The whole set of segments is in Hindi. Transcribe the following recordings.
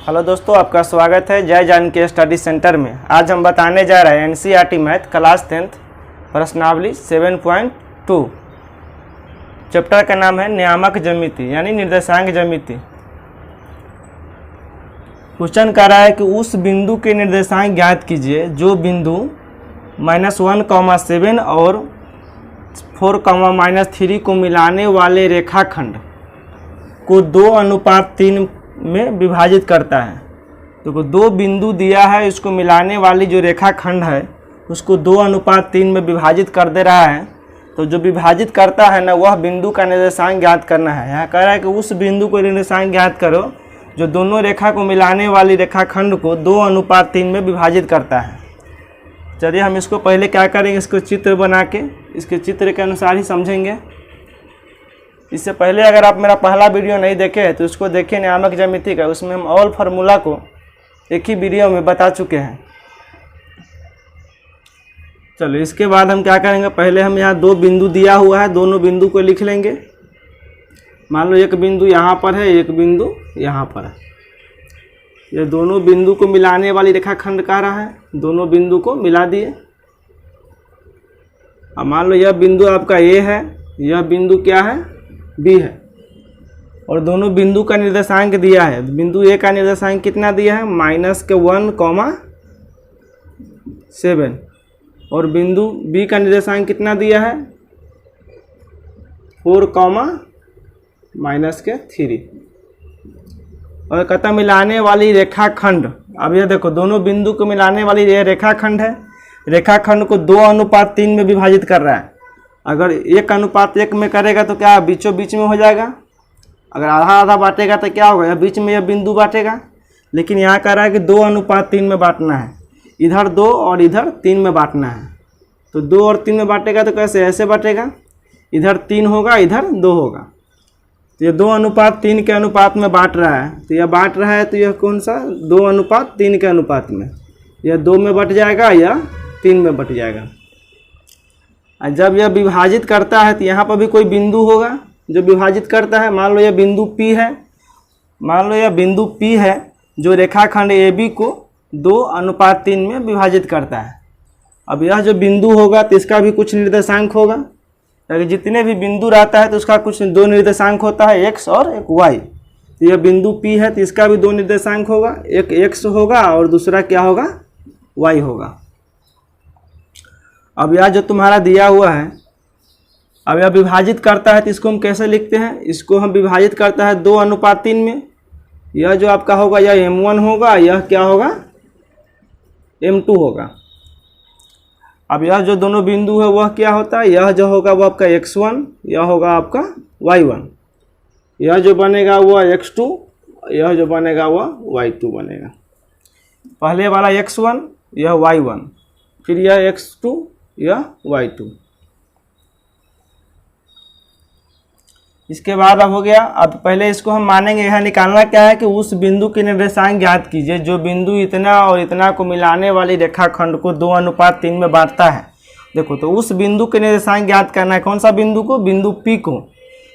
हेलो दोस्तों, आपका स्वागत है जय जानकी स्टडी सेंटर में। आज हम बताने जा रहे हैं एनसीईआरटी मैथ क्लास 10th प्रश्नावली 7.2। चैप्टर का नाम है नियामक ज्यामिति यानी निर्देशांक ज्यामिति। क्वेश्चन कह रहा है कि उस बिंदु के निर्देशांक ज्ञात कीजिए जो बिंदु -1, 7 और 4, -3 को मिलाने वाले रेखाखंड को 2:3 में विभाजित करता है। तो दो बिंदु दिया है, इसको मिलाने वाली जो रेखाखंड है उसको 2:3 में विभाजित कर दे रहा है। तो जो विभाजित करता है ना, वह बिंदु का निर्देशांक ज्ञात करना है। यहाँ कह रहा है कि उस बिंदु को निर्देशांक ज्ञात करो जो दोनों रेखा को मिलाने वाली रेखाखंड को 2:3 में विभाजित करता है। चलिए हम इसको पहले क्या करेंगे, इसको चित्र बना के इसके चित्र के अनुसार ही समझेंगे। इससे पहले अगर आप मेरा पहला वीडियो नहीं देखे हैं तो उसको देखिए, नियामक ज्यामिति का। उसमें हम ऑल फार्मूला को एक ही वीडियो में बता चुके हैं। चलो इसके बाद हम क्या करेंगे, पहले हम यहाँ दो बिंदु दिया हुआ है, दोनों बिंदु को लिख लेंगे। मान लो एक बिंदु यहाँ पर है, एक बिंदु यहाँ पर है। ये दोनों बिंदु को मिलाने वाली रेखाखंड कह रहा है, दोनों बिंदु को मिला दिए। अब मान लो यह बिंदु आपका ए है, यह बिंदु क्या है, बी है, और दोनों बिंदु का निर्देशांक दिया है। बिंदु ए का निर्देशांक कितना दिया है, -1, 7, और बिंदु बी का निर्देशांक कितना दिया है, 4, -3। और कहता मिलाने वाली रेखाखंड। अब ये देखो, दोनों बिंदु को मिलाने वाली ये रेखाखंड है, रेखाखंड को 2:3 में विभाजित कर रहा है। अगर 1:1 में करेगा तो क्या बीचों बीच में हो जाएगा, अगर आधा आधा बांटेगा तो क्या होगा, यह बीच में यह बिंदु बांटेगा। लेकिन यहाँ कह रहा है कि 2:3 में बांटना है, इधर 2 और इधर 3 में बांटना है। तो 2 और 3 में बांटेगा तो कैसे, ऐसे बांटेगा, इधर 3 होगा, इधर 2 होगा। तो यह 2:3 के अनुपात में बांट रहा है। तो यह बांट रहा है तो यह कौन सा, 2:3 के अनुपात में। यह 2 में बट जाएगा, यह 3 में बट जाएगा। जब यह विभाजित करता है तो यहाँ पर भी कोई बिंदु होगा जो विभाजित करता है। मान लो यह बिंदु P है, मान लो यह बिंदु P है जो रेखाखंड AB को 2:3 में विभाजित करता है। अब यह जो बिंदु होगा तो इसका भी कुछ निर्देशांक होगा, क्योंकि जितने भी बिंदु रहता है तो उसका कुछ दो निर्देशांक होता है, x और एक y। तो यह बिंदु P है तो इसका भी दो निर्देशांक होगा, एक x होगा और दूसरा क्या होगा, y होगा। अब यह जो तुम्हारा दिया हुआ है, अब यह विभाजित करता है तो इसको हम कैसे लिखते हैं, इसको हम विभाजित करता है 2:3 में। यह जो आपका होगा यह M1 होगा, यह क्या होगा, M2 होगा। अब यह जो दोनों बिंदु है वह क्या होता है, यह जो होगा वह आपका x1, यह होगा आपका y1, यह जो बनेगा वह x2, यह जो बनेगा वह y2 बनेगा। पहले वाला x1, यह y1, फिर यह x2, यह y2। इसके बाद अब हो गया। अब पहले इसको हम मानेंगे, यहाँ निकालना क्या है कि उस बिंदु के निर्देशांक ज्ञात कीजिए जो बिंदु इतना और इतना को मिलाने वाली रेखाखंड को 2:3 में बांटता है। देखो, तो उस बिंदु के निर्देशांक ज्ञात करना है। कौन सा बिंदु को, बिंदु P को।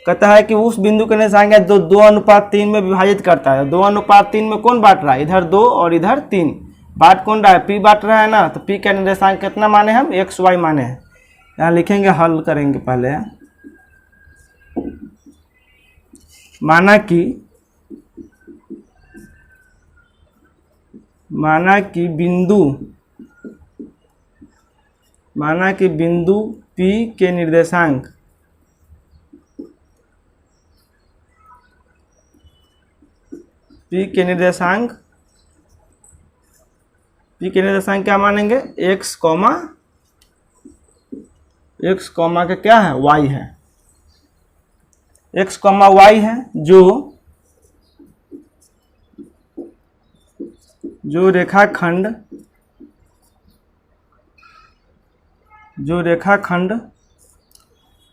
कहता है कि उस बिंदु के निर्देशांक जो 2:3 में विभाजित करता है। 2:3 में कौन बांट रहा है, इधर 2 और इधर 3। बांट कौन रहा है, P बांट रहा है ना। तो P का निर्देशांक कितना माने हम, x y माने हैं। यहाँ लिखेंगे, हल करेंगे पहले। माना कि बिंदु P के निर्देशांक क्या मानेंगे, x, का क्या है, y है। x, y है जो रेखाखंड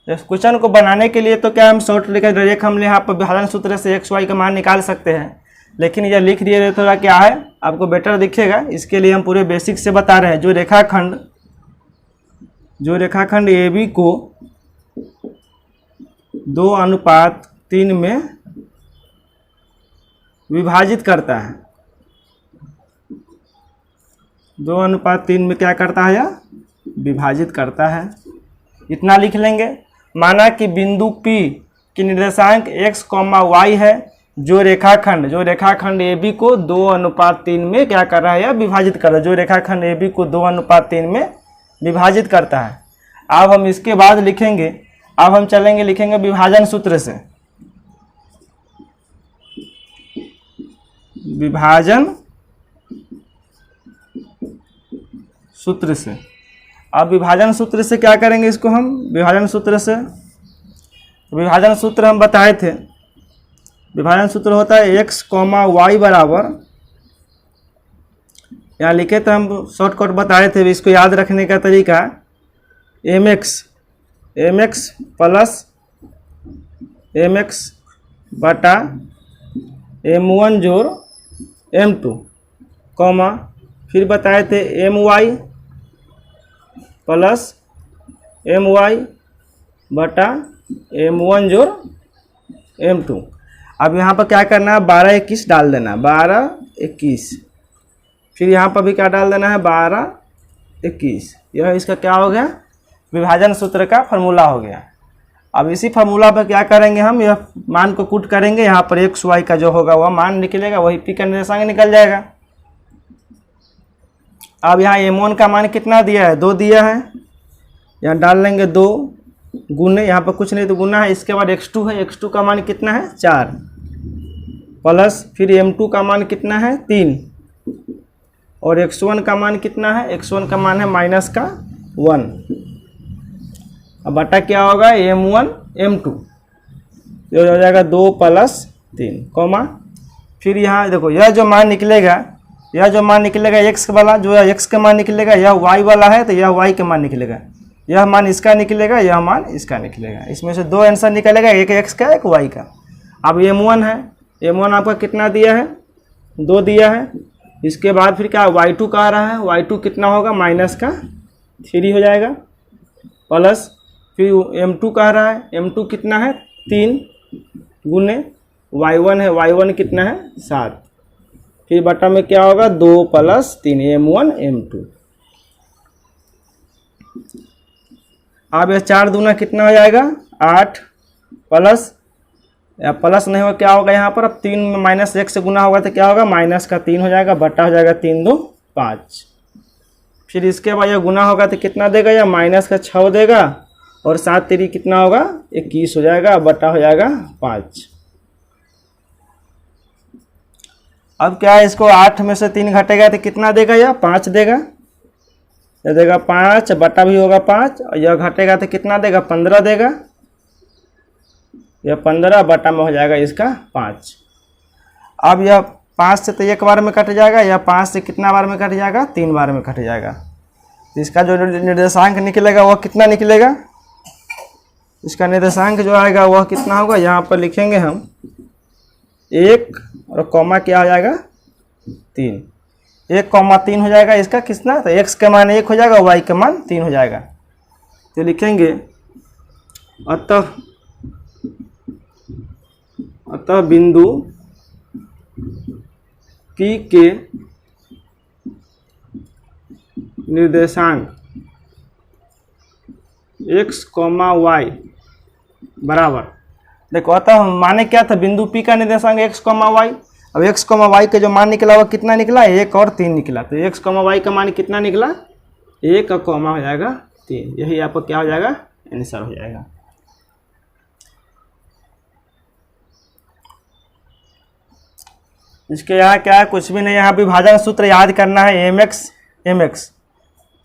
इस क्वेश्चन को बनाने के लिए तो क्या हम शॉर्ट रेखा हम यहाँ पर विभाजन सूत्र से x y का मान निकाल सकते हैं। लेकिन यह लिख दिए थोड़ा क्या है, आपको बेटर दिखेगा। इसके लिए हम पूरे बेसिक से बता रहे हैं। जो रेखाखंड AB को 2:3 में विभाजित करता है। 2:3 में क्या करता है यह विभाजित करता है। इतना लिख लेंगे। माना कि बिंदु P की निर्देशांक x, y है, जो रेखाखंड AB को 2:3 में क्या कर रहा है, यह विभाजित कर रहा है। जो रेखाखंड AB को 2:3 में विभाजित करता है। अब हम इसके बाद लिखेंगे, अब हम चलेंगे लिखेंगे विभाजन सूत्र से। विभाजन सूत्र से। अब विभाजन सूत्र से क्या करेंगे इसको हम, विभाजन सूत्र हम बताए थे। विभाजन सूत्र होता है x, y बराबर, यहाँ लिखे तो हम शॉर्टकट बताए थे, इसको याद रखने का तरीका mx प्लस mx बटा m1 जोड़ m2, कॉमा फिर बताए थे my प्लस my बटा m1 जोड़ m2। अब यहाँ पर क्या करना है, 12, 21 डाल देना, 12, 21, फिर यहाँ पर भी क्या डाल देना है, 12, 21। यह इसका क्या हो गया, विभाजन सूत्र का फॉर्मूला हो गया। अब इसी फार्मूला पर क्या करेंगे हम, यह मान को पुट करेंगे, यहाँ पर एक्स वाई का जो होगा वह मान निकलेगा, वही पी का निर्देशांक निकल जाएगा। अब यहाँ m1 का मान कितना दिया है, 2 दिया है, यहाँ डाल लेंगे 2 गुने, यहाँ पर कुछ नहीं तो गुना है। इसके बाद x2 है, x2 का मान कितना है 4, प्लस फिर m2 का मान कितना है 3, और x1 का मान कितना है, x1 का मान है माइनस का 1। अब बटा क्या होगा, m1 m2, ये हो जाएगा 2 प्लस 3, कॉमा फिर यहाँ देखो यह जो मान निकलेगा, x वाला जो है x का मान निकलेगा, यह y वाला है तो यह y का मान निकलेगा, यह मान इसका निकलेगा, यह मान इसका निकलेगा। इसमें से 2 आंसर निकलेगा, एक x का एक y का। अब m1 है, m1 आपका कितना दिया है, 2 दिया है। इसके बाद फिर क्या y2 का आ रहा है, y2 कितना होगा माइनस का 3 हो जाएगा, प्लस फिर m2 का आ रहा है, m2 कितना है 3 गुने y1 है, y1 कितना है 7, फिर बटा में क्या होगा 2 प्लस 3 m1 m2। अब यह 4 दूना कितना हो जाएगा 8, प्लस या प्लस नहीं होगा क्या होगा यहाँ पर, अब 3 में माइनस 1 से गुना होगा तो क्या होगा माइनस का 3 हो जाएगा, बटा हो जाएगा 3 2 5। फिर इसके बाद यह गुना होगा तो कितना देगा, या माइनस का 6 देगा, और 7 3 कितना होगा 21 हो जाएगा, बटा हो जाएगा 5। अब क्या है, इसको 8 में से 3 घटेगा तो कितना देगा, या 5 देगा, ये देगा 5, बटा भी होगा 5, और यह घटेगा तो कितना देगा 15 देगा, यह 15 बटा में हो जाएगा इसका 5। अब यह 5 से तो एक बार में कट जाएगा, यह 5 से कितना बार में कट जाएगा, 3 बार में कट जाएगा। इसका जो निर्देशांक निकलेगा वह कितना निकलेगा, इसका निर्देशांक जो आएगा वह कितना होगा, यहाँ पर लिखेंगे हम 1 और कॉमा क्या हो जाएगा 3, 1,3 हो जाएगा इसका कितना, तो x का मान 1 हो जाएगा, y का मान 3 हो जाएगा। तो लिखेंगे अतः बिंदु P के निर्देशांक x, y बराबर, देखो अतः माने क्या था, बिंदु P का निर्देशांक x, y। अब x, y का जो मान निकला वह कितना निकला, 1 और 3 निकला, तो x, y का मान कितना निकला 1 और कॉमा हो जाएगा 3, यही आपको क्या हो जाएगा आंसर हो जाएगा। इसके यहाँ क्या है, कुछ भी नहीं, यहाँ विभाजन सूत्र याद करना है mx,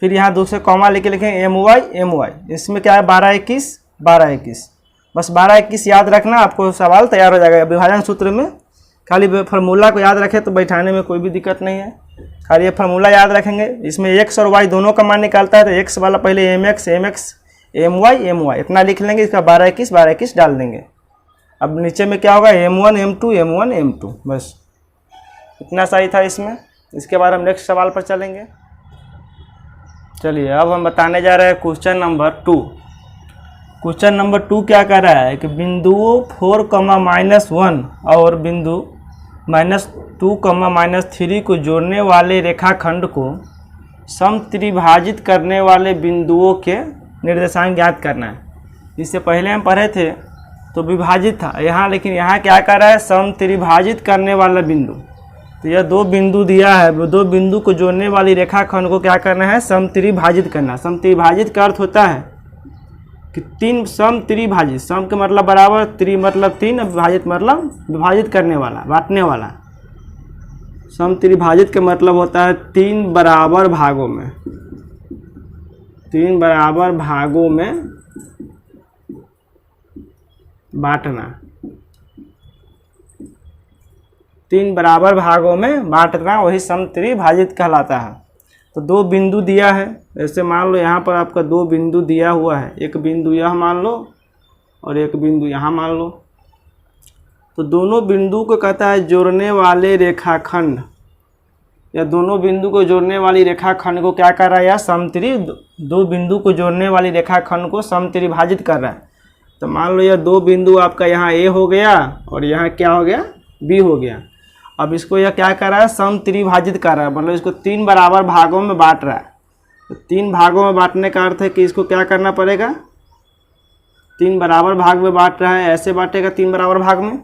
फिर यहाँ दूसरे कॉमा लेके लिखेंगे my, इसमें क्या है 12 21, बस 12 21 याद रखना, आपको सवाल तैयार हो जाएगा। विभाजन सूत्र में खाली फार्मूला को याद रखें तो बैठाने में कोई भी दिक्कत नहीं है, खाली ये फार्मूला याद रखेंगे। इसमें x और y दोनों का मान निकालता है, तो x वाला पहले mx, my इतना लिख लेंगे, इसका 12 21 डाल देंगे। अब नीचे में क्या होगा m1 m2, बस इतना सही था इसमें। इसके बाद हम नेक्स्ट सवाल पर चलेंगे। चलिए अब हम बताने जा रहे हैं क्वेश्चन नंबर 2। क्वेश्चन नंबर 2 क्या कह रहा है कि बिंदुओं 4, -1 और बिंदु -2, -3 को जोड़ने वाले रेखाखंड को समत्रिभाजित करने वाले बिंदुओं के निर्देशांक ज्ञात करना है। इससे पहले हम पढ़े थे तो विभाजित था यहाँ, लेकिन यहाँ क्या कर रहा है, समत्रिभाजित करने वाला बिंदु। तो यह दो बिंदु दिया है, वो दो बिंदु को जोड़ने वाली रेखाखंड को क्या करना है, समत्रिभाजित करना। समत्रिभाजित का अर्थ होता है कि तीन समत्रिभाजित, सम के मतलब बराबर, त्रि मतलब तीन, विभाजित मतलब विभाजित करने वाला, बांटने वाला। समत्रिभाजित का मतलब होता है तीन बराबर भागों में, तीन बराबर भागों में बांटना, तीन बराबर भागों में बांटना, वही समत्रिभाजित कहलाता है। तो दो बिंदु दिया है, ऐसे मान लो यहाँ पर आपका दो बिंदु दिया हुआ है, एक बिंदु यह मान लो और एक बिंदु यहाँ मान लो। तो दोनों बिंदु को कहता है जोड़ने वाले रेखाखंड, या दोनों बिंदु को जोड़ने वाली रेखाखंड को क्या कर रहा है, या समत्रि, दो बिंदु को जोड़ने वाली रेखाखंड को समत्रिभाजित कर रहा है। तो मान लो यह दो बिंदु आपका यहाँ ए हो गया और यहाँ क्या हो गया, बी हो गया। अब इसको यह क्या कर रहा है, समत्रिभाजित कर रहा है, मतलब इसको तीन बराबर भागों में बांट रहा है। तो तीन भागों में बांटने का अर्थ है कि इसको क्या करना पड़ेगा, तीन बराबर भाग में बांट रहा है, ऐसे बांटेगा तीन बराबर भाग में,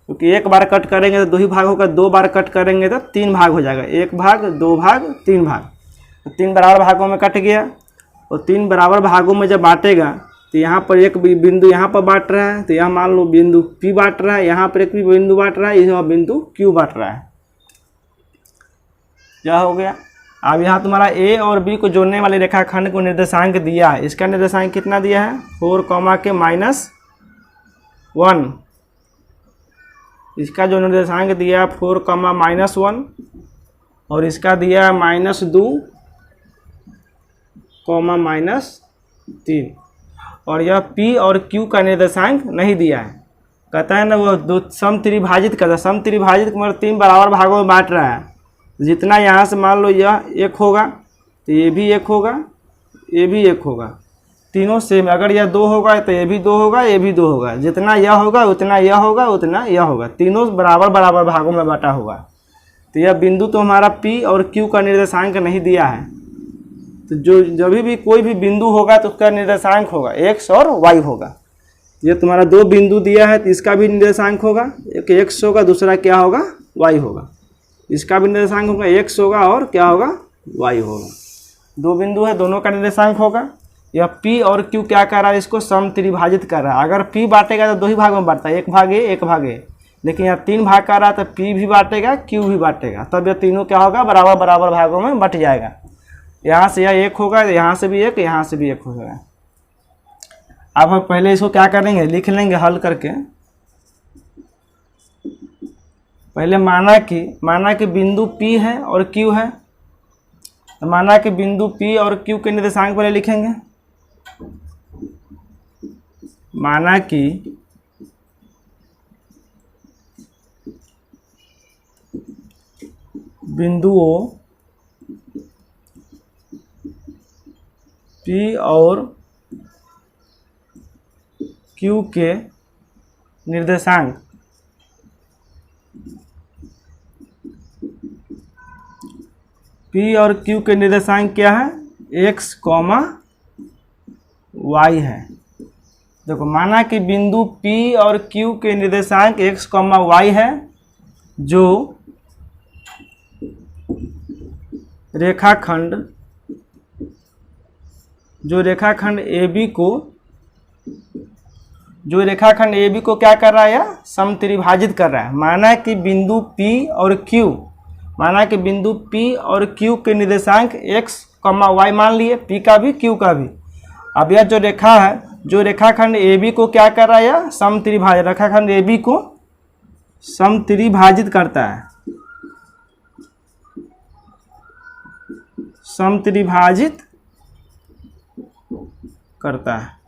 क्योंकि एक बार कट करेंगे तो दो ही भाग होगा, दो बार कट करेंगे तो तीन भाग हो जाएगा, एक भाग, दो भाग, तीन भाग। तो तीन बराबर भागों में कट गया, और तीन बराबर भागों में जब बांटेगा तो यहाँ पर एक बिंदु यहाँ पर बांट रहा है, तो यहाँ मान लो बिंदु P बांट रहा है, यहाँ पर एक भी बिंदु बांट रहा है, यहाँ बिंदु Q बांट रहा है। क्या हो गया, अब यहाँ तुम्हारा A और B को जोड़ने वाले रेखाखंड को निर्देशांक दिया है। इसका निर्देशांक कितना दिया है, 4 के -1। इसका जो निर्देशांक दिया है 4 -1, और इसका दिया है -2 -3। और यह P और Q का निर्देशांक नहीं दिया है। कहता है ना वो दो समत्रिभाजित करता है, समत्रिभाजित मतलब तीन बराबर भागों में बांट रहा है। जितना यहाँ से मान लो यह एक होगा तो ये भी एक होगा, ये भी एक होगा, तीनों सेम। अगर यह दो होगा तो ये भी दो होगा, ये भी दो होगा, जितना यह होगा उतना यह होगा, उतना यह होगा, तीनों बराबर बराबर भागों में बांटा होगा। तो यह बिंदु तो हमारा P और Q का निर्देशांक नहीं दिया है। तो जो जब भी कोई भी बिंदु होगा तो उसका निर्देशांक होगा x और y होगा। ये तुम्हारा दो बिंदु दिया है तो इसका भी निर्देशांक होगा, एक x होगा, दूसरा क्या होगा, y होगा। इसका भी निर्देशांक होगा, x होगा और क्या होगा, y होगा। दो बिंदु है, दोनों का निर्देशांक होगा। यह P और Q क्या कर रहा है, इसको समत्रिभाजित कर रहा है। अगर P बांटेगा तो दो ही भाग में बांटता है, एक भाग ए एक भाग ए, लेकिन यह तीन भाग कर रहा है तो P भी बांटेगा, Q भी बांटेगा, तब यह तीनों क्या होगा, बराबर बराबर भागों में बट जाएगा। यहाँ से यह एक होगा, यहाँ से भी एक, यहाँ से भी एक होगा। अब हम पहले इसको क्या करेंगे, लिख लेंगे हल करके। पहले माना कि बिंदु P है और Q है, तो माना कि बिंदु P और Q के निर्देशांक पहले लिखेंगे। माना कि बिंदुओं P और Q के निर्देशांक P और Q के निर्देशांक क्या है, x, y है। देखो माना कि बिंदु P और Q के निर्देशांक x, y है, जो रेखाखंड AB को क्या कर रहा है, या समत्रिभाजित कर रहा है। माना कि बिंदु P और Q के निर्देशांक x, y मान लिए, P का भी Q का भी। अब यह जो रेखा है, जो रेखाखंड AB को क्या कर रहा है, या समत्रिभाजित, रेखाखंड AB को समत्रिभाजित करता है, समत्रिभाजित करता है।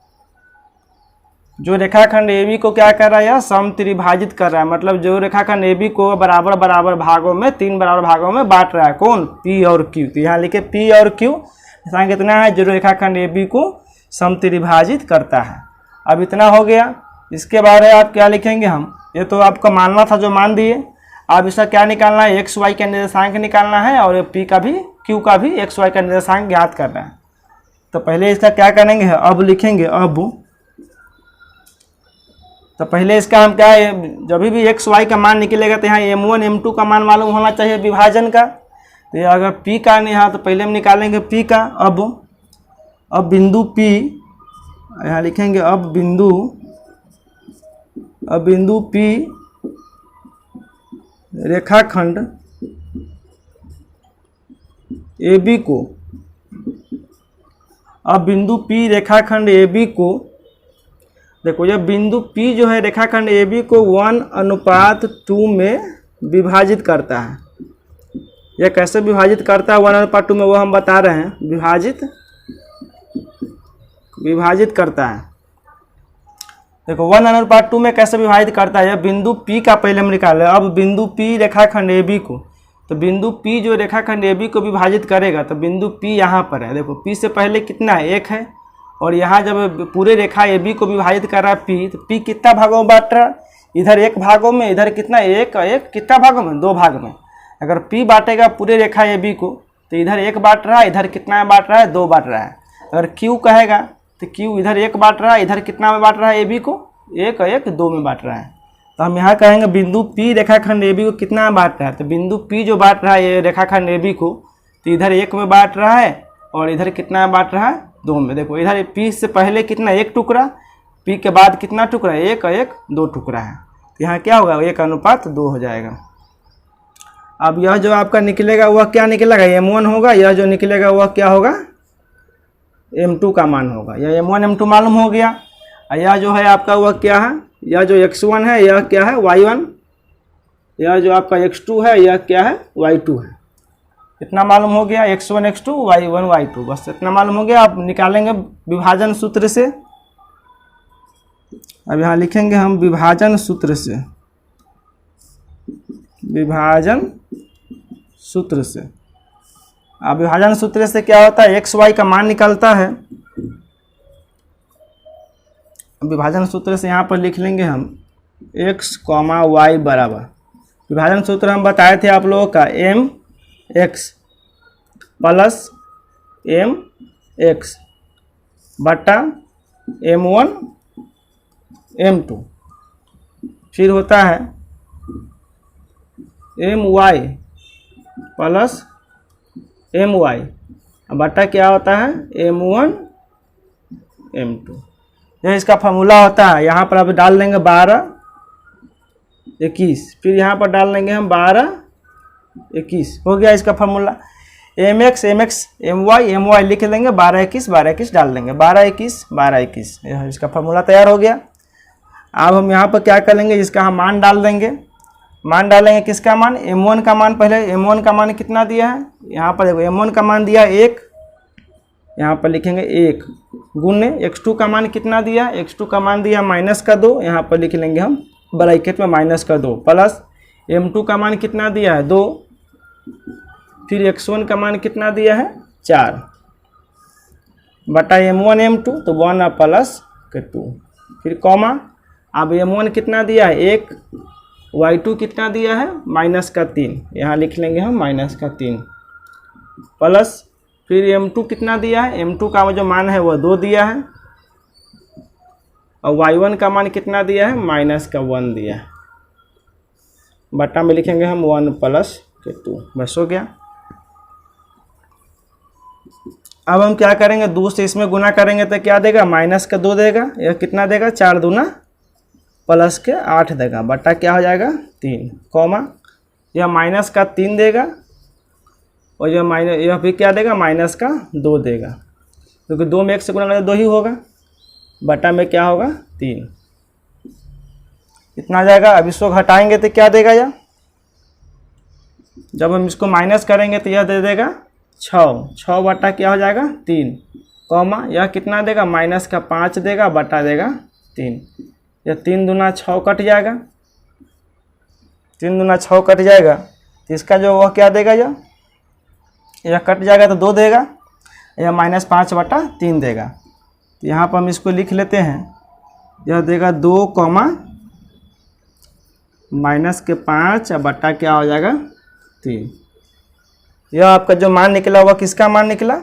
जो रेखाखंड AB को क्या कर रहा है, या समत्रिभाजित कर रहा है, मतलब जो रेखाखंड AB को बराबर बराबर भागों में, तीन बराबर भागों में बांट रहा है। कौन, P और Q। तो यहाँ लिखे P और Q निर्देशांक कितना है, जो रेखाखंड AB को समत्रिभाजित करता है। अब इतना हो गया। इसके बारे आप क्या लिखेंगे, हम ये तो आपको मानना था, जो मान दिए। अब इसका क्या निकालना है, x y का निर्देशांक निकालना है और P का भी क्यू का भी एक्स वाई का निर्देशांक ज्ञात करना है। तो पहले इसका क्या करेंगे, अब लिखेंगे अब। तो पहले इसका हम क्या है, जब भी एक्स वाई का मान निकलेगा तो यहाँ m1 m2 का मान मालूम होना चाहिए विभाजन का। तो ये अगर p का नहीं है तो पहले हम निकालेंगे p का। अब बिंदु p, यहाँ लिखेंगे अब बिंदु p रेखाखंड AB को, अब बिंदु P रेखाखंड AB को, देखो ये बिंदु P जो है रेखाखंड AB को 1:2 में विभाजित करता है। यह कैसे विभाजित करता है 1:2 में, वो हम बता रहे हैं। विभाजित करता है। देखो 1:2 में कैसे विभाजित करता है, यह बिंदु P का पहले हम निकाले। अब बिंदु P रेखाखंड AB को, तो बिंदु P जो रेखाखंड AB को विभाजित करेगा, तो बिंदु P यहाँ पर है। देखो P से पहले कितना है, 1 है, और यहाँ जब पूरे रेखा AB को विभाजित कर रहा है P, तो P कितना भागों में बांट रहा है, इधर 1 भागों में, इधर कितना 1 कितना भागों में, 2 भाग में। अगर P बांटेगा पूरे रेखा AB को, तो इधर 1 बांट रहा है, इधर कितना में बांट रहा है, 2 बांट रहा है। अगर Q कहेगा तो Q इधर 1 बांट रहा है, इधर कितना में बांट रहा है AB को, 1 2 में बांट रहा है। तो हम यहाँ कहेंगे बिंदु P रेखाखंड AB को कितना में बांट रहा है, तो बिंदु P जो बांट रहा है ये रेखाखंड AB को, तो इधर 1 में बांट रहा है और इधर कितना में बांट रहा है, 2 में। देखो इधर P से पहले कितना 1 टुकड़ा, P के बाद कितना टुकड़ा, 1 2 टुकड़ा है। तो यहाँ क्या होगा, 1:2 हो जाएगा। अब यह जो आपका निकलेगा वह क्या निकलेगा, m1 होगा। यह जो निकलेगा वह क्या होगा, m2 का मान होगा। यह m1 m2 मालूम हो गया। यह जो है आपका वह क्या है, यह जो x1 है यह क्या है, y1। यह जो आपका x2 है यह क्या है, y2 है। इतना मालूम हो गया, x1 x2 y1 y2, बस इतना मालूम हो गया। आप निकालेंगे विभाजन सूत्र से। अब यहाँ लिखेंगे हम विभाजन सूत्र से, अब विभाजन सूत्र से क्या होता है, x y का मान निकलता है। विभाजन सूत्र से यहाँ पर लिख लेंगे हम x, y बराबर, विभाजन सूत्र हम बताए थे आप लोगों का, mx प्लस mx बटा m1 m2, फिर होता है my प्लस my बटा क्या होता है, m1 m2। यह इसका फॉर्मूला होता है। यहाँ पर अब डाल देंगे 12 21, फिर यहाँ पर डाल देंगे हम 12 21, हो गया इसका फॉर्मूला। mx my लिख लेंगे, 12 21 डाल देंगे, 12 21 यह इसका फॉर्मूला तैयार हो गया। अब हम यहाँ पर क्या करेंगे, इसका हम मान डाल देंगे। मान डालेंगे किसका मान, m1 का मान। पहले m1 का मान कितना दिया है, यहाँ पर देखो m1 का मान दिया 1, यहाँ पर लिखेंगे 1 गुने x2 का मान कितना दिया, x2 का मान दिया -2, यहाँ पर लिख लेंगे हम ब्रैकेट में -2, प्लस m2 का मान कितना दिया है 2, फिर x1 का मान कितना दिया है 4 बटा m1 m2, तो 1 प्लस 2, फिर कॉमा। अब m1 कितना दिया है 1, y2 कितना दिया है -3, यहाँ लिख लेंगे हम -3, प्लस फिर m2 कितना दिया है, m2 का जो मान है वह 2 दिया है, और y1 का मान कितना दिया है -1 दिया है, बटा में लिखेंगे हम 1 प्लस 2, बस हो गया। अब हम क्या करेंगे, 2 से इसमें गुना करेंगे तो क्या देगा, -2 देगा, यह कितना देगा 4 दूना प्लस के 8 देगा, बटा क्या हो जाएगा 3, कॉमा यह -3 देगा, और यह भी क्या देगा -2 देगा, क्योंकि 2 में 1 से गुना करें 2 ही होगा, बटा में क्या होगा 3, इतना आ जाएगा। अब इसको घटाएंगे तो क्या देगा, यह जब हम इसको माइनस करेंगे तो यह दे देगा 6 बटा क्या हो जाएगा 3, कॉमा यह कितना देगा -5 देगा, बटा देगा 3, यह 3 दूना 6 कट जाएगा, 3 दूना 6 कट जाएगा, तो इसका जो वह क्या देगा, यह कट जाएगा तो 2 देगा, यह -5 बटा 3 देगा। तो यहाँ पर हम इसको लिख लेते हैं, यह देगा 2 -5 बटा क्या हो जाएगा 3, यह आपका जो मान निकला हुआ किसका मान निकला,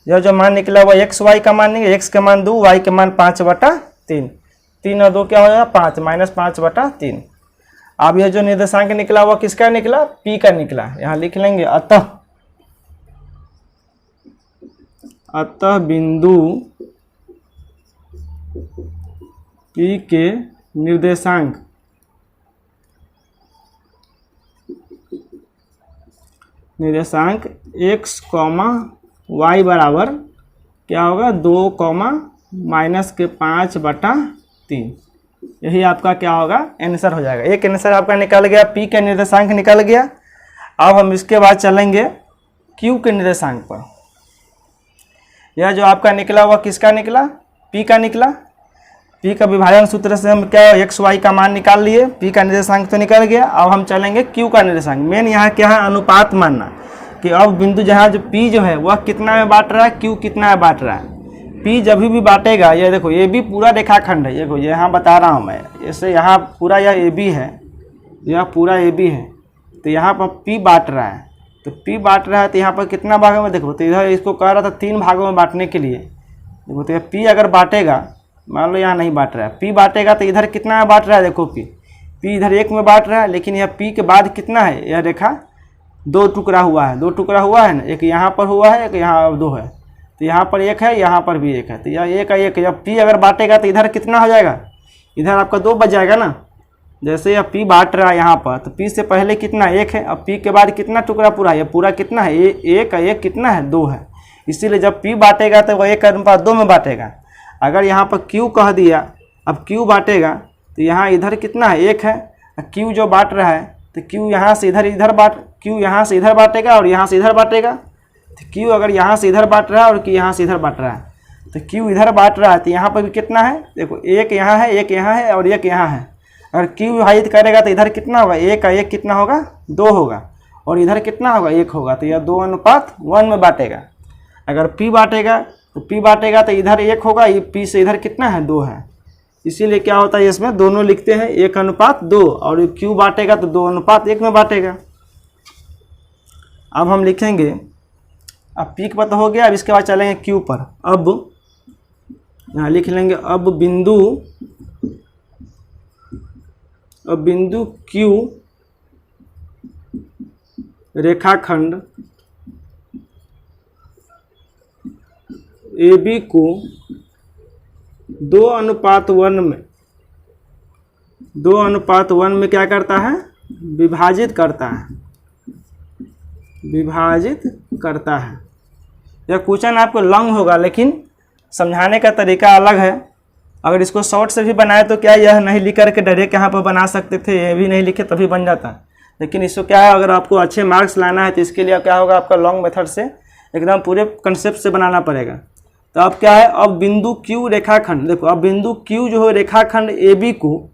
यह जो मान निकला हुआ एक्स वाई का मान निकला, एक्स का मान 2, वाई का मान 5/3, 3 और 2 क्या हो जाएगा 5 माइनस 5/3। अब यह जो निर्देशांक निकला हुआ किसका निकला, पी का निकला। यहाँ लिख लेंगे अतः बिंदु पी के निर्देशांक x, y बराबर क्या होगा 2, -5/3। यही आपका क्या होगा आंसर हो जाएगा। एक आंसर आपका निकल गया, p के निर्देशांक निकल गया। अब हम इसके बाद चलेंगे q के निर्देशांक पर। यह जो आपका निकला हुआ किसका निकला, p का निकला। p का विभाजन सूत्र से हम क्या x y का मान निकाल लिए, p का निर्देशांक तो निकल गया। अब हम चलेंगे q का निर्देशांक। मेन यहाँ क्या है अनुपात मानना कि अब बिंदु जहाँ जो p जो है वह कितना में बांट रहा है, q कितना में बांट रहा है। p जब भी बांटेगा, ये देखो ये भी पूरा रेखाखंड है, देखो यहाँ बता रहा हूँ मैं, जैसे यहाँ पूरा यह AB है, यह पूरा AB है, तो यहाँ पर p बांट रहा है, तो p बांट रहा है तो यहाँ पर कितना भागों में, देखो तो इधर इसको कह रहा था 3 भागों में बांटने के लिए। देखो तो p अगर बांटेगा, मान लो यहाँ नहीं बांट रहा है, p बांटेगा तो इधर कितना में बांट रहा है, देखो p इधर 1 में बांट रहा है, लेकिन यह p के बाद कितना है, यह रेखा 2 टुकड़ा हुआ है, 2 टुकड़ा हुआ है ना, एक यहाँ पर हुआ है, एक यहाँ 2 है, तो यहाँ पर 1 है, यहाँ पर भी 1 है, तो यह 1 है 1। जब p अगर बांटेगा तो इधर कितना हो जाएगा, इधर आपका 2 बच जाएगा ना। जैसे यह p बांट रहा है यहाँ पर, तो p से पहले कितना 1 है, अब p के बाद कितना टुकड़ा पूरा है, यह पूरा कितना है 1 है, 1 कितना है 2 है। इसीलिए जब p बांटेगा तो वह 1:2 में बांटेगा। अगर यहाँ पर q कह दिया, अब q बांटेगा तो यहाँ इधर कितना है 1 है, q जो बांट रहा है तो q यहाँ से इधर q यहाँ से इधर बांटेगा और यहाँ से इधर बांटेगा। तो q अगर यहाँ से इधर बांट रहा है और q यहाँ से इधर बांट रहा है, तो q इधर बांट रहा है तो यहाँ पर भी कितना है, देखो 1 यहाँ है, 1 यहाँ है और 1 यहाँ है। अगर q विभाजित करेगा तो इधर कितना होगा, 1 का 1 कितना होगा 2 होगा, और इधर कितना होगा 1 होगा, तो यह 2:1 में बांटेगा। अगर p बांटेगा तो इधर 1 होगा, p से इधर कितना है 2 है। इसीलिए क्या होता है इसमें दोनों लिखते हैं 1:2, और q बांटेगा तो 2:1 में बांटेगा। अब हम लिखेंगे, अब p का तो हो गया, अब इसके बाद चलेंगे q पर। अब यहाँ लिख लेंगे, अब बिंदु q रेखाखंड AB को 2:1 में क्या करता है, विभाजित करता है। यह क्वेश्चन आपको लॉन्ग होगा, लेकिन समझाने का तरीका अलग है। अगर इसको शॉर्ट से भी बनाए तो क्या यह नहीं लिख करके डायरेक्ट यहाँ पर बना सकते थे, ये भी नहीं लिखे तभी बन जाता। लेकिन इसको क्या है, अगर आपको अच्छे मार्क्स लाना है तो इसके लिए क्या होगा, आपका लॉन्ग मेथड से एकदम पूरे कंसेप्ट से बनाना पड़ेगा। तो अब क्या है, अब बिंदु q रेखाखंड, देखो अब बिंदु q जो है रेखाखंड AB को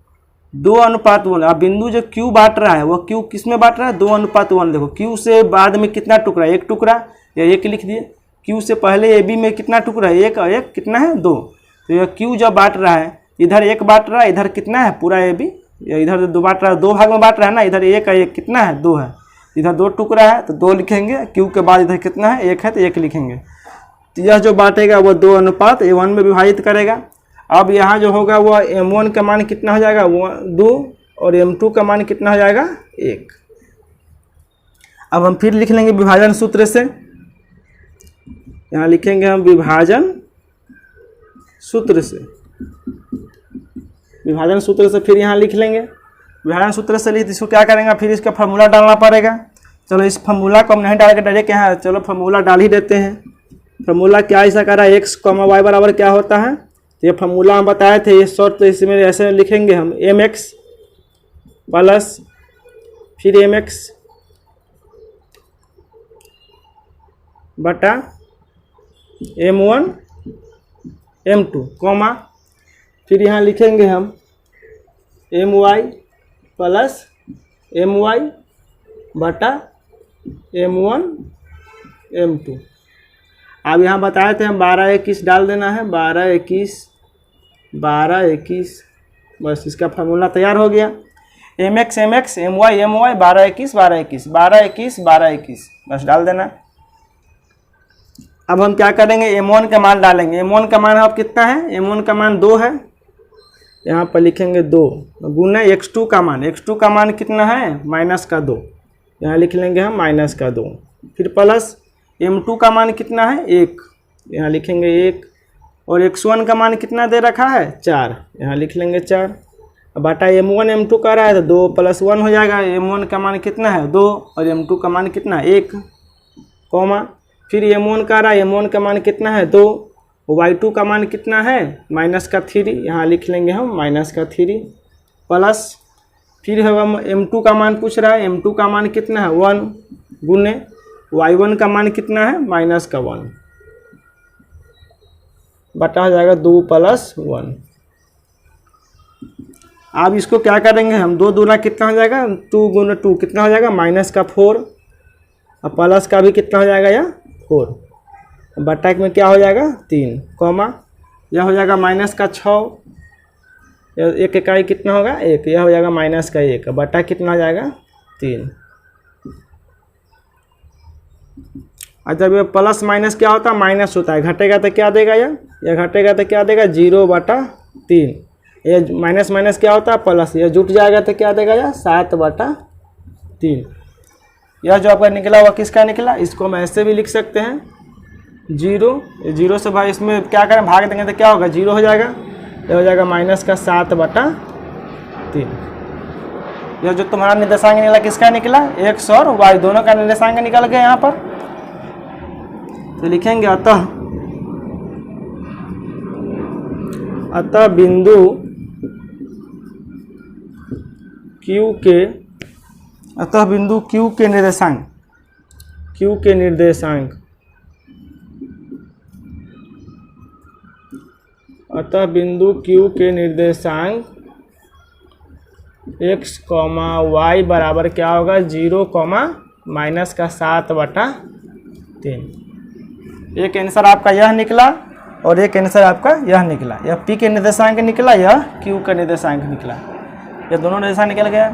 2:1, अब बिंदु जो q बांट रहा है वो q किस में बांट रहा है 2:1। देखो q से बाद में कितना टुकड़ा, 1 टुकड़ा या 1 लिख दिए। q से पहले AB में कितना टुकड़ा है, 1 और 1 कितना है 2। तो यह q जब बांट रहा है, इधर 1 बांट रहा है, इधर कितना है पूरा AB, इधर 2 बांट रहा है, 2 भाग में बांट रहा है ना, इधर 1 और 1 कितना है 2 है, इधर 2 टुकड़ा है तो 2 लिखेंगे। q के बाद इधर कितना है 1 है तो 1 लिखेंगे। तो यह जो बांटेगा वो 2:1 में विभाजित करेगा। अब यहाँ जो होगा वो m1 का मान कितना हो जाएगा 2, और m2 का मान कितना हो जाएगा 1। अब हम फिर लिख लेंगे विभाजन सूत्र से, यहाँ लिखेंगे हम विभाजन सूत्र से फिर यहाँ लिख लेंगे। विभाजन सूत्र से लिख, इसको क्या करेंगे फिर इसका फार्मूला डालना पड़ेगा। चलो इस फार्मूला को हम नहीं डाल के डायरेक्ट यहाँ, चलो फार्मूला डाल ही देते हैं। फार्मूला क्या ऐसा कर रहा है, x, y बराबर क्या होता है, तो ये फार्मूला हम बताए थे, ये शॉर्ट, तो इसमें ऐसे लिखेंगे हम mx प्लस फिर mx बटा m1 m2 कॉमा, फिर यहाँ लिखेंगे हम my प्लस my बटा m1 m2। अब यहाँ बताए थे हम 12 21 डाल देना है, 12 21 बस इसका फार्मूला तैयार हो गया। एम एक्स एम वाई 12 21 12 21 12 21 12 21 बस डाल देना। अब हम क्या करेंगे, m1 का मान डालेंगे। m1 का मान अब कितना है, m1 का मान 2 है, यहाँ पर लिखेंगे 2 गुना x2 का मान, x2 का मान कितना है -2, यहाँ लिख लेंगे हम -2, फिर प्लस m2 का मान कितना है 1, यहाँ लिखेंगे 1, और x1 का मान कितना दे रखा है 4, यहाँ लिख लेंगे 4, बटा m1 m2 का रहा है तो 2 + 1 हो जाएगा। m1 का मान कितना है 2 और m2 का मान कितना 1, कॉमा फिर m1 का रहा है, m1 का मान कितना है 2, y2 का मान कितना है -3, यहाँ लिख लेंगे हम -3, प्लस फिर हम m2 का मान पूछ रहा है, m2 का मान कितना है 1 गुने y1 का मान कितना है -1, बटा हो जाएगा 2 + 1। अब इसको क्या करेंगे हम, 2 दूना कितना हो जाएगा 2 गुना 2 कितना हो जाएगा -4, और प्लस का भी कितना हो जाएगा या 4, बटा में क्या हो जाएगा 3, कॉमा यह हो जाएगा -6, एक इकाई कितना होगा 1, यह हो जाएगा -1, बटा कितना हो जाएगा 3। और जब ये प्लस माइनस क्या होता है माइनस होता है, घटेगा तो क्या देगा यह घटेगा तो क्या देगा 0/3, ये माइनस माइनस क्या होता है प्लस, ये जुट जाएगा तो क्या देगा यह 7/3। यह जो आपका निकला हुआ किसका निकला, इसको हम ऐसे भी लिख सकते हैं 0 से भाई इसमें क्या करें भाग देंगे तो क्या होगा 0 हो जाएगा, यह हो जाएगा -7/3। यह जो तुम्हारा निर्देशांक निकला किसका निकला, x और y दोनों का निर्देशांक निकल गया यहाँ पर। तो लिखेंगे अतः बिंदु Q के निर्देशांक अतः बिंदु Q के निर्देशांक x, y बराबर क्या होगा 0, -7/3। एक आंसर आपका यह निकला और एक आंसर आपका यह निकला, यह P के निर्देशांक निकला, यह Q का निर्देशांक निकला, यह दोनों निर्देशांक निकल गया।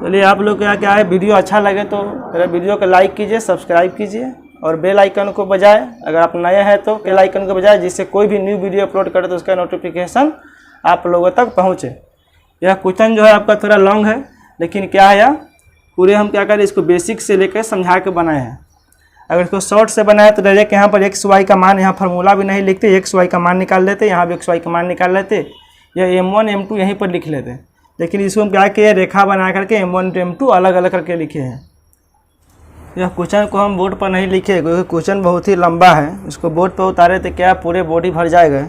चलिए आप लोग क्या क्या है, वीडियो अच्छा लगे तो मेरे वीडियो को लाइक कीजिए, सब्सक्राइब कीजिए और बेल आइकन को बजाएं। अगर आप नए हैं तो बेल आइकन को बजाएं, जिससे कोई भी न्यू वीडियो अपलोड करे तो उसका नोटिफिकेशन आप लोगों तक पहुंचे। यह क्वेश्चन जो है आपका थोड़ा लॉन्ग है, लेकिन क्या है यह पूरे हम क्या करें इसको बेसिक से लेकर समझा के बनाए हैं। अगर इसको शॉर्ट से बनाए तो डायरेक्ट यहाँ पर एक्स वाई का मान, यहाँ फार्मूला भी नहीं लिखते, एक्स वाई का मान निकाल लेते, यहाँ भी एक्स वाई का मान निकाल लेते, या m1 m2 यहीं पर लिख लेते। लेकिन इसको हम क्या किए रेखा बना करके m1 m2 अलग अलग करके लिखे हैं। यह क्वेश्चन को हम बोर्ड पर नहीं लिखे क्योंकि क्वेश्चन बहुत ही लंबा है, इसको बोर्ड पर उतारे तो क्या पूरे बोर्ड ही भर जाएगा।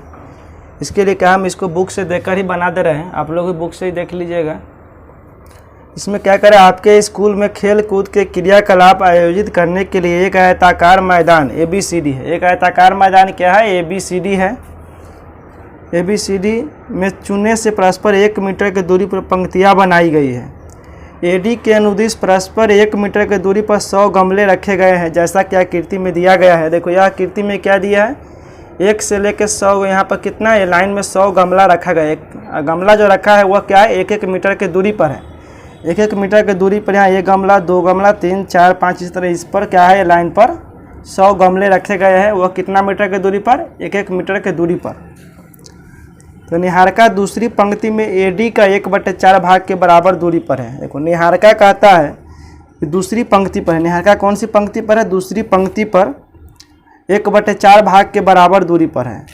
इसके लिए क्या हम इसको बुक से देखकर ही बना दे रहे हैं, आप लोग भी बुक से ही देख लीजिएगा। इसमें क्या करें, आपके स्कूल में खेल कूद के क्रियाकलाप आयोजित करने के लिए एक आयताकार मैदान ABCD है। एक आयताकार मैदान क्या है ABCD है। ABCD में चुने से परस्पर 1 मीटर की दूरी पर पंक्तियां बनाई गई है। AD के अनुदिश परस्पर 1 मीटर की दूरी पर 100 गमले रखे गए हैं, जैसा कि आकृति में दिया गया है। देखो यह आकृति में क्या दिया है 1 से लेकर 100, यहाँ पर कितना है लाइन में 100 गमला रखा गया है। गमला जो रखा है वह क्या है 1-1 मीटर की दूरी पर है। 1-1 मीटर की दूरी पर यहाँ 1 गमला 2 गमला 3 4 5 इस तरह इस पर क्या है लाइन पर 100 गमले रखे गए हैं। वह कितना मीटर की दूरी पर 1-1 मीटर की दूरी पर। तो निहारिका दूसरी पंक्ति में AD का 1/4 भाग के बराबर दूरी पर है। देखो निहारिका कहता है कि दूसरी पंक्ति पर है। निहारिका कौन सी पंक्ति पर है, दूसरी पंक्ति पर 1/4 भाग के बराबर दूरी पर है।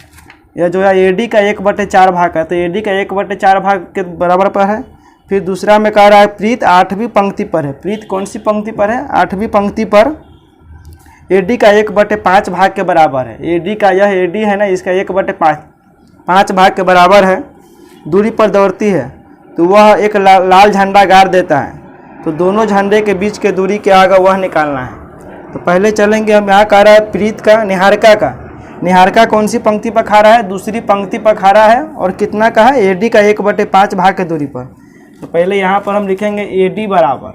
यह जो है AD का 1/4 भाग है, तो AD का 1/4 भाग के बराबर पर है। फिर दूसरा में कह रहा है प्रीत 8वीं पंक्ति पर है। प्रीत कौन सी पंक्ति पर है 8वीं पंक्ति पर। AD का 1/5 भाग के बराबर है। AD का यह AD है ना, इसका 1/5 भाग के बराबर है दूरी पर दौड़ती है, तो वह एक लाल झंडा गाड़ देता है। तो दोनों झंडे के बीच के दूरी क्या होगा वह निकालना है। तो पहले चलेंगे हम, यहाँ कह रहा है प्रीत का निहारिका का। निहारिका कौन सी पंक्ति पर खा रहा है, दूसरी पंक्ति पर खा रहा है, और कितना का है AD का 1/5 भाग के दूरी पर। तो पहले यहाँ पर हम लिखेंगे AD बराबर,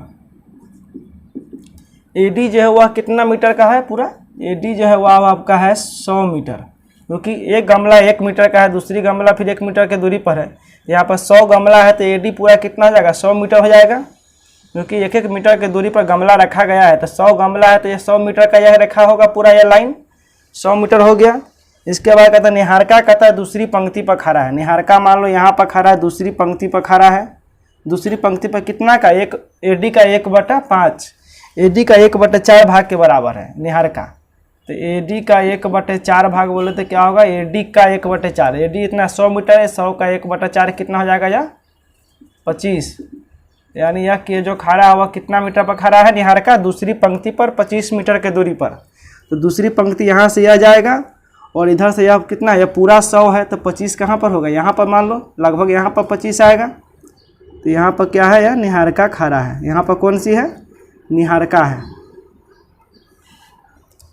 AD जो है वह कितना मीटर का है पूरा, AD जो है वह आपका है 100 मीटर, क्योंकि एक गमला 1 मीटर का है, दूसरी गमला फिर 1 मीटर के दूरी पर है, यहाँ पर 100 गमला है तो AD पूरा कितना हो जाएगा, 100 मीटर हो जाएगा, क्योंकि 1-1 मीटर की दूरी पर गमला रखा गया है। तो 100 गमला है तो ये 100 मीटर का यह रेखा होगा, पूरा यह लाइन 100 मीटर हो गया। इसके बाद कहता है निहारका, कहता है दूसरी पंक्ति पर खड़ा है। निहारका मान लो यहाँ पर खड़ा है, दूसरी पंक्ति पर खड़ा है। दूसरी पंक्ति पर कितना का, एक AD का 1/5, AD का 1/4 भाग के बराबर है निहारका। तो AD का 1/4 भाग बोले तो क्या होगा, AD का 1/4, AD इतना 100 मीटर है, 100 का 1/4 कितना हो जाएगा, या 25। यानी यह कि जो खड़ा हुआ कितना मीटर पर खड़ा है निहारका, दूसरी पंक्ति पर 25 मीटर के दूरी पर। तो दूसरी पंक्ति यहाँ से यह जाएगा और इधर से यह कितना, यह पूरा 100 है तो 25 कहाँ पर होगा, यहाँ पर मान लो लगभग यहाँ पर 25 आएगा। तो यहाँ पर क्या है, यह निहारका खड़ा है। यहाँ पर कौन सी है, निहारका है।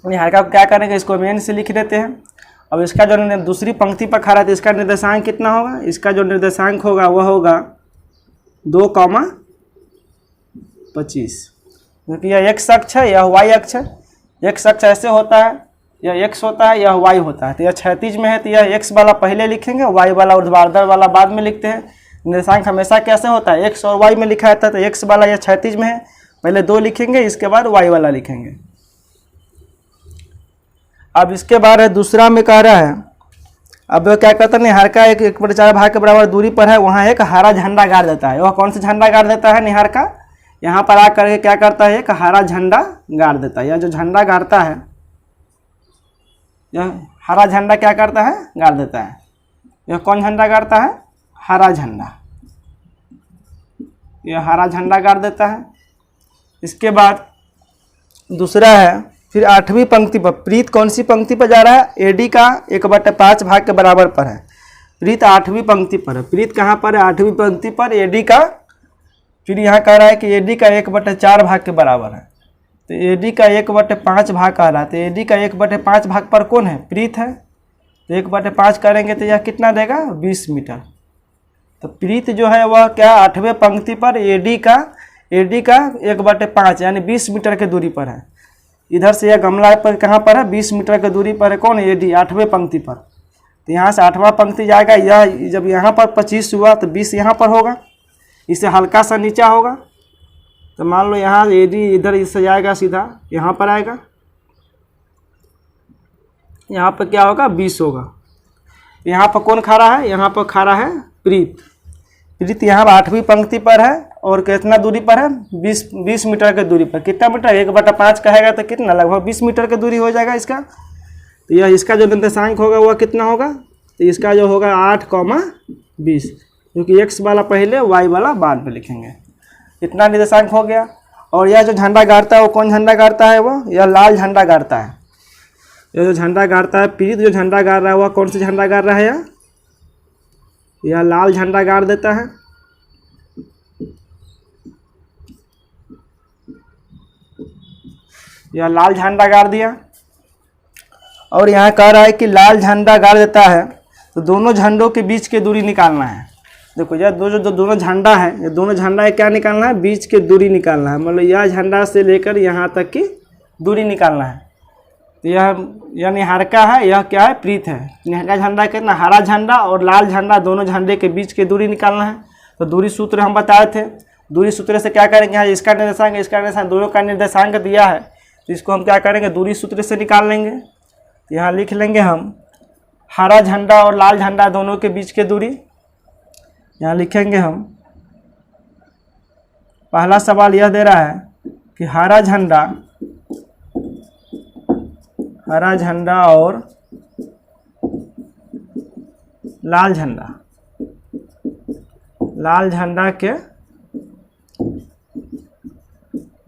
निहारका को क्या करेंगे, इसको मेन से लिख देते हैं। अब इसका जो दूसरी पंक्ति पर खड़ा है तो इसका निर्देशांक कितना होगा, इसका जो निर्देशांक होगा वह होगा 2,25, क्योंकि यह x अक्ष है, यह y अक्ष है। x अक्ष ऐसे होता है, यह x होता है, यह y होता है। तो यह क्षैतिज में है तो यह x वाला पहले लिखेंगे, y वाला ऊर्ध्वाधर वाला बाद में लिखते हैं। निर्देशांक हमेशा कैसे होता है, x और y में लिखा रहता है। तो x वाला यह क्षैतिज में है, पहले 2 लिखेंगे, इसके बाद y वाला लिखेंगे। अब इसके बाद दूसरा में कह रहा है, अब क्या करता है, निहारका 1/4 भाग के बराबर दूरी पर है, वहाँ एक हरा झंडा गाड़ देता है। वह कौन सा झंडा गाड़ देता है निहारका, यहाँ पर आकर के क्या करता है, एक हरा झंडा गाड़ देता है। यह जो झंडा गाड़ता है, यह हरा झंडा क्या करता है, गाड़ देता है। यह कौन झंडा गाड़ता है, हरा झंडा, यह हरा झंडा गाड़ देता है। इसके बाद दूसरा है, फिर 8वीं पंक्ति पर प्रीत कौन सी पंक्ति पर जा रहा है, AD का 1/5 भाग के बराबर पर है। प्रीत 8वीं पंक्ति पर है। प्रीत कहाँ पर है, 8वीं पंक्ति पर, AD का, फिर यहाँ कह रहा है कि AD का 1/4 भाग के बराबर है। तो AD का 1/5 भाग कह रहा है। तो AD का 1/5 भाग पर कौन है, प्रीत है। तो 1/5 करेंगे तो यह कितना देगा, 20 मीटर। तो प्रीत जो है वह क्या, 8वें पंक्ति पर AD का 1/5 यानी 20 मीटर के दूरी पर है। इधर से यह गमला पर कहाँ पर है, 20 मीटर की दूरी पर है। कौन है, AD 8वें पंक्ति पर। तो यहाँ से 8वां पंक्ति जाएगा, यह जब यहाँ पर 25 हुआ तो 20 यहाँ पर होगा, इससे हल्का सा नीचा होगा। तो मान लो यहाँ AD इधर इससे जाएगा सीधा यहाँ पर आएगा, यहाँ पर क्या होगा, 20 होगा। यहाँ पर कौन खड़ा है, यहाँ पर खड़ा है प्रीत। प्रीत यहाँ 8वीं पंक्ति पर है और कितना दूरी पर है, 20 मीटर के दूरी पर। कितना मीटर, 1/5 कहेगा तो कितना, लगभग 20 मीटर की दूरी हो जाएगा इसका। तो यह इसका जो निर्देशांक होगा वह कितना होगा, तो इसका जो होगा 8,20, क्योंकि x वाला पहले y वाला बाद में लिखेंगे। इतना निर्देशांक हो गया। और यह जो झंडा गाड़ता है वो कौन झंडा गाड़ता है, वो यह लाल झंडा गाड़ता है। यह जो झंडा गाड़ता है प्रीत, जो झंडा गाड़ रहा है वह कौन सा झंडा गाड़ रहा है, यह लाल झंडा गाड़ देता है। यह लाल झंडा गाड़ दिया। और यहाँ कह रहा है कि लाल झंडा गाड़ देता है तो दोनों झंडों के बीच की दूरी निकालना है। देखो यह दोनों झंडा है, ये दोनों झंडा क्या निकालना है, बीच की दूरी निकालना है। मतलब यह झंडा से लेकर यहाँ तक की दूरी निकालना है। तो यह निहारका है, यह क्या है, प्रीत है। निहारका झंडा कितना, हरा झंडा और लाल झंडा, दोनों झंडे के बीच की दूरी निकालना है। तो दूरी सूत्र हम बताए थे। दूरी सूत्र से क्या करेंगे, यहाँ इसका निर्देशांक दोनों का निर्देशांक दिया है, तो इसको हम क्या करेंगे, दूरी सूत्र से निकाल लेंगे। तो यहाँ लिख लेंगे हम हरा झंडा और लाल झंडा दोनों के बीच की दूरी। यहाँ लिखेंगे हम, पहला सवाल यह दे रहा है कि हरा झंडा और लाल झंडा के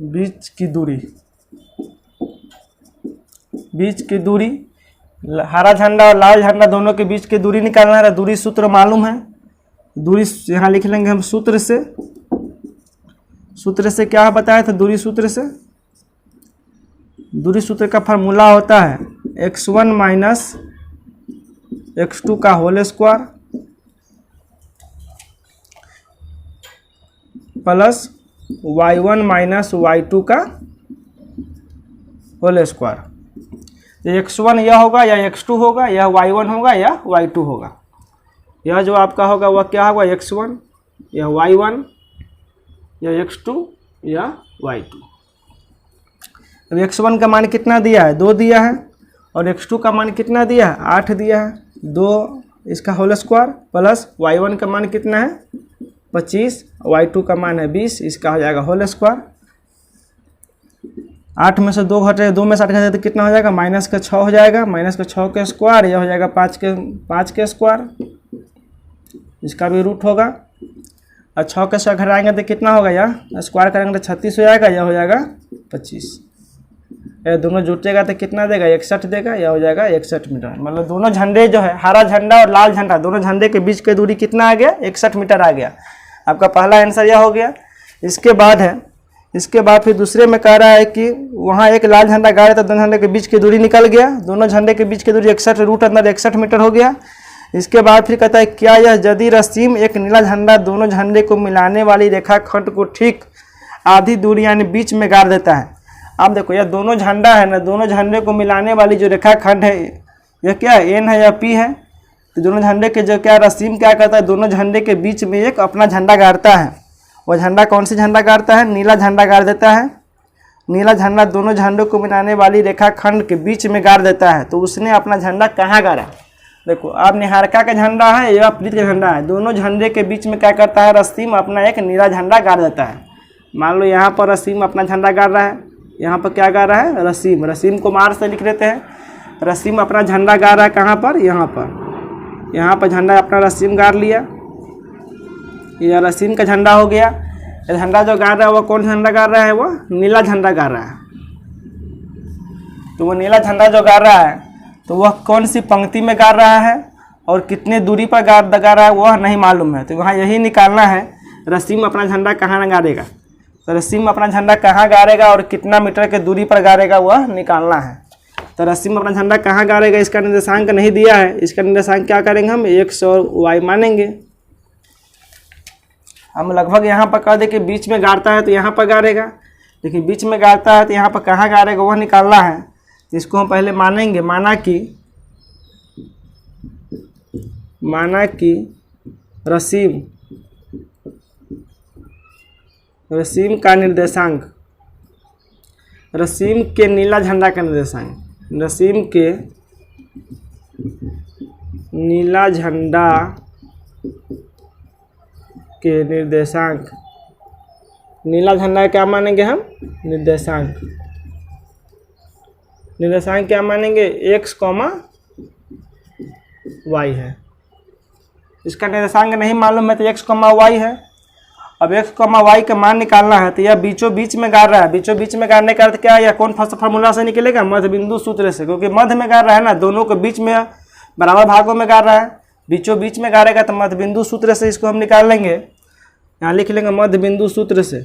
बीच की दूरी, हरा झंडा और लाल झंडा दोनों के बीच की दूरी निकालना है। दूरी सूत्र मालूम है, दूरी यहाँ लिख लेंगे हम सूत्र से क्या बताया था। दूरी सूत्र का फार्मूला होता है x1 माइनस x2 का whole square plus y1 minus y2 का होल स्क्वायर। तो x1 यह होगा या x2 होगा, या y1 होगा या y2 होगा। यह जो आपका होगा वह क्या होगा, x1 या y1 या x2 या y2। अब x1 का मान कितना दिया है, 2 दिया है, और x2 का मान कितना दिया है, 8 दिया है, 2 इसका होल स्क्वायर प्लस y1 का मान कितना है 25, y2 का मान है 20, इसका हो जाएगा होल स्क्वायर। 8 में से 2 घटे, 2 में से 8 घटे तो कितना हो जाएगा, -6 हो जाएगा, -6 के स्क्वायर, यह हो जाएगा 5 के स्क्वायर, इसका भी रूट होगा। और 6 के स्क्वायर घटाएंगे तो कितना होगा, यह स्क्वायर करेंगे तो 36 हो जाएगा, यह हो जाएगा 25। ये दोनों जुटेगा तो कितना देगा, 61 देगा, यह हो जाएगा 61 मीटर। मतलब दोनों झंडे जो है, हरा झंडा और लाल झंडा, दोनों झंडे के बीच की दूरी कितना आ गया, 61 मीटर आ गया। आपका पहला आंसर यह हो गया। इसके बाद फिर दूसरे में कह रहा है कि वहाँ एक लाल झंडा गाड़ा तो दोनों झंडे के बीच की दूरी निकल गया, दोनों झंडे के बीच की दूरी 61 रूट अंदर 61 मीटर हो गया। इसके बाद फिर कहता है क्या यह यदि रसीम एक नीला झंडा दोनों झंडे को मिलाने वाली रेखाखंड को ठीक आधी दूरी यानी बीच में गाड़ देता है। अब देखो यह दोनों झंडा है ना, दोनों झंडे को मिलाने वाली जो रेखाखंड है यह क्या है, एन है या पी है। तो दोनों झंडे के जो क्या रसीम क्या करता है, दोनों झंडे के बीच में एक अपना झंडा गाड़ता है। वह झंडा कौन सी झंडा गाड़ता है, नीला झंडा गाड़ देता है। नीला झंडा दोनों झंडों को मिलाने वाली रेखाखंड के बीच में गाड़ देता है। तो उसने अपना झंडा कहाँ गाड़ा, देखो अब निहारिका का झंडा है या प्रीत का झंडा है, दोनों झंडे के बीच में क्या करता है, रसीम अपना एक नीला झंडा गाड़ देता है। मान लो यहाँ पर रसीम अपना झंडा गाड़ रहा है, यहाँ पर क्या गाड़ रहा है, रसीम को मार से लिख देते हैं। रसीम अपना झंडा गाड़ रहा है कहाँ पर, यहाँ पर झंडा अपना रसीम गाड़ लिया, यह रसीम का झंडा हो गया। झंडा जो गाड़ रहा है वह कौन झंडा गाड़ रहा है, वह नीला झंडा गाड़ रहा है। तो वो नीला झंडा जो गाड़ रहा है तो वह कौन सी पंक्ति में गाड़ रहा है और कितने दूरी पर गाड़ रहा है वह नहीं मालूम है। तो वहाँ यही निकालना है रसीम अपना झंडा कहाँ गाड़ेगा। तो रसीम अपना झंडा कहाँ गाड़ेगा और कितना मीटर के दूरी पर गाड़ेगा वह निकालना है। तो रसीम अपना झंडा कहाँ गाड़ेगा, इसका निर्देशांक नहीं दिया है, इसका निर्देशांक क्या करेंगे हम, x और y मानेंगे। हम लगभग यहाँ पर कह दे कि बीच में गाड़ता है तो यहाँ पर गाड़ेगा, लेकिन बीच में गाड़ता है तो यहाँ पर कहाँ गाड़ेगा वह निकालना है। तो इसको हम पहले मानेंगे, माना कि रसीम का निर्देशांक, रसीम के नीला झंडा का निर्देशांक, रसीम के नीला झंडा के निर्देशांक, नीला झंडा क्या मानेंगे हम, निर्देशांक क्या मानेंगे, x, y है। इसका निर्देशांक नहीं मालूम है तो x, y है। अब x, y का मान निकालना है तो यह बीचों बीच में गाड़ रहा है। बीचों बीच में गाड़ने का अर्थ क्या है, यह कौन फार्मूला से निकलेगा, मध्य बिंदु सूत्र से, क्योंकि मध्य में गाड़ रहा है ना, दोनों के बीच में बराबर भागों में गाड़ रहा है। बीचों बीच में गाड़ेगा तो मध्य बिंदु सूत्र से इसको हम निकाल लेंगे। यहाँ लिख लेंगे मध्य बिंदु सूत्र से,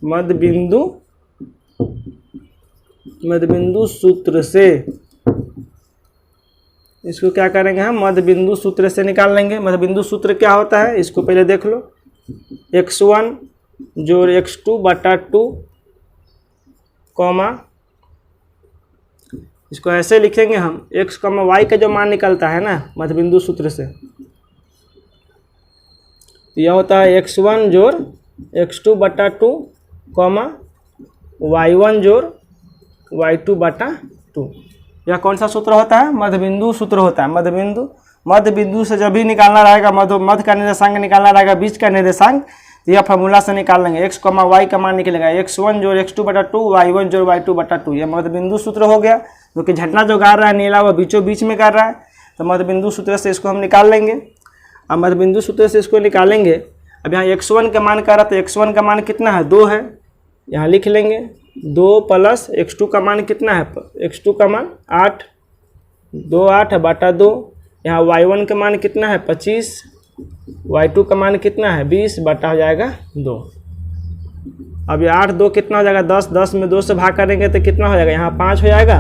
मध्य बिंदु सूत्र से इसको क्या करेंगे हम, मध्य बिंदु सूत्र से निकाल लेंगे। मध्य बिंदु सूत्र क्या होता है इसको पहले देख लो, x1 जोड़ x2 बटा 2 कॉमा, इसको ऐसे लिखेंगे हम, x, y का जो मान निकलता है ना मध्य बिंदु सूत्र से, तो यह होता है x1 जोड़ x2 बटा 2 कॉमा y1 जोड़ y2 बटा 2। यह कौन सा सूत्र होता है, मध्य बिंदु सूत्र होता है। मध्य बिंदु से जब भी निकालना रहेगा, मध्य का निर्देशांक निकालना रहेगा, बीच का निर्देशांक, तो यह फार्मूला से निकाल लेंगे। x, y का मान निकलेगा x1 जोड़ x2 बटा 2 y1 जोड़ y2 बटा 2। यह मध्य बिंदु सूत्र हो गया, क्योंकि झंडा जो गाड़ रहा है नीला वह बीचों बीच में गाड़ रहा है, तो मध्य बिंदु सूत्र से इसको हम निकाल लेंगे। अब मध्य बिंदु सूत्र से इसको निकालेंगे। अब यहाँ x1 का मान कर रहा तो x1 का मान कितना है, 2 है, यहाँ लिख लेंगे 2 प्लस x2 का मान कितना है, x2 का मान 8, 2 8 बटा 2। यहाँ y1 का मान कितना है 25, y2 का मान कितना है 20 बटा हो जाएगा 2। अब ये 8 2 कितना हो जाएगा 10, 10 में 2 से भाग करेंगे तो कितना हो जाएगा, यहाँ 5 हो जाएगा,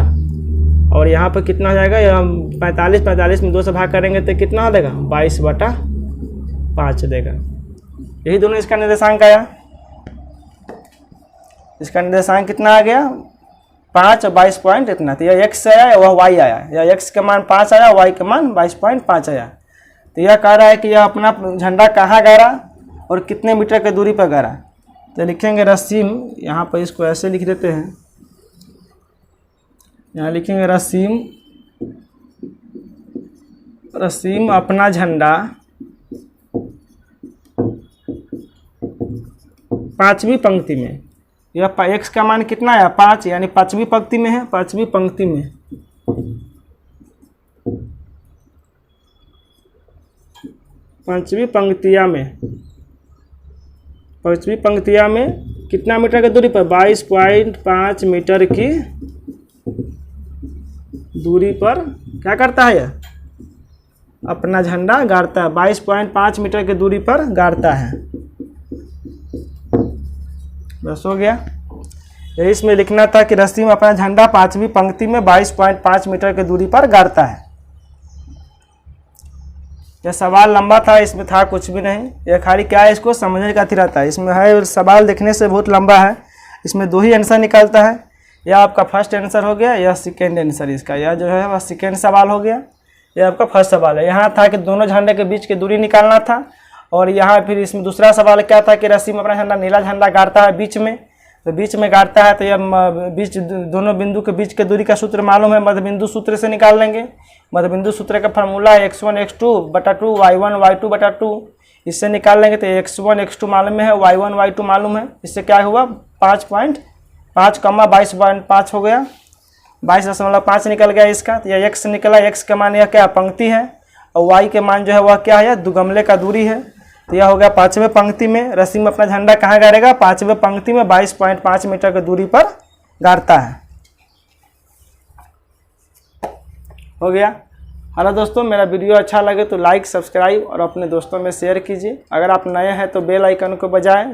और यहाँ पर कितना हो जाएगा, यहाँ 45, 45 में 2 से भाग करेंगे तो कितना हो जाएगा 22 बटा 5 देगा। यही दोनों इसका निर्देशांक आया। इसका निर्देशांक कितना आ गया 5 और 22 पॉइंट इतना। तो यह x आया वह y आया, या x का मान 5 आया, y का मान 22.5 आया। तो यह कह रहा है कि यह अपना झंडा कहाँ गाड़ा और कितने मीटर की दूरी पर गाड़ा। तो लिखेंगे रसीम, यहाँ पर इसको ऐसे लिख देते हैं, यहाँ लिखेंगे रसीम अपना झंडा 5वीं पंक्ति में, यह x का मान कितना है 5, यानी 5वीं पंक्ति में है, 5वीं पंक्ति में, 5वीं पंक्तिया में कितना मीटर की दूरी पर 22.5 मीटर की दूरी पर क्या करता है, अपना झंडा गाड़ता है, 22.5 मीटर की दूरी पर गाड़ता है। बस हो गया। यही इसमें लिखना था कि रसीम अपना झंडा 5वीं पंक्ति में 22.5 मीटर की दूरी पर गाड़ता है। यह सवाल लंबा था, इसमें था कुछ भी नहीं, यह खाली क्या है इसको समझने का थी रहता है। इसमें है सवाल देखने से बहुत लंबा है, इसमें 2 ही आंसर निकलता है। यह आपका फर्स्ट आंसर हो गया, यह सेकेंड आंसर इसका, यह जो है वह सेकेंड सवाल हो गया, यह आपका फर्स्ट सवाल है। यहाँ था कि दोनों झंडे के बीच की दूरी निकालना था, और यहाँ फिर इसमें दूसरा सवाल क्या था कि रसीम अपना झंडा नीला झंडा गाड़ता है बीच में, तो बीच में गाड़ता है तो यह बीच दोनों बिंदु के बीच के दूरी का सूत्र मालूम है, मध्यबिंदु सूत्र से निकाल लेंगे। मध्यबिंदु सूत्र का फार्मूला है x1 x2 बटा 2 y1 y2 बटा 2, इससे निकाल लेंगे तो x1 x2 मालूम है, y1 y2 मालूम है। इससे क्या हुआ 5.5 कमा 22.5 हो गया, 22.5 निकल गया इसका। तो यह x निकला, x का मान यह क्या पंक्ति है, और y के मान जो है वह क्या है दुगमले का दूरी है। तो यह हो गया 5वें पंक्ति में रसीम अपना झंडा कहाँ गाड़ेगा, 5वें पंक्ति में 22.5 मीटर की दूरी पर गाड़ता है। हो गया। हेलो दोस्तों, मेरा वीडियो अच्छा लगे तो लाइक सब्सक्राइब और अपने दोस्तों में शेयर कीजिए। अगर आप नए हैं तो बेल आइकन को बजाएं।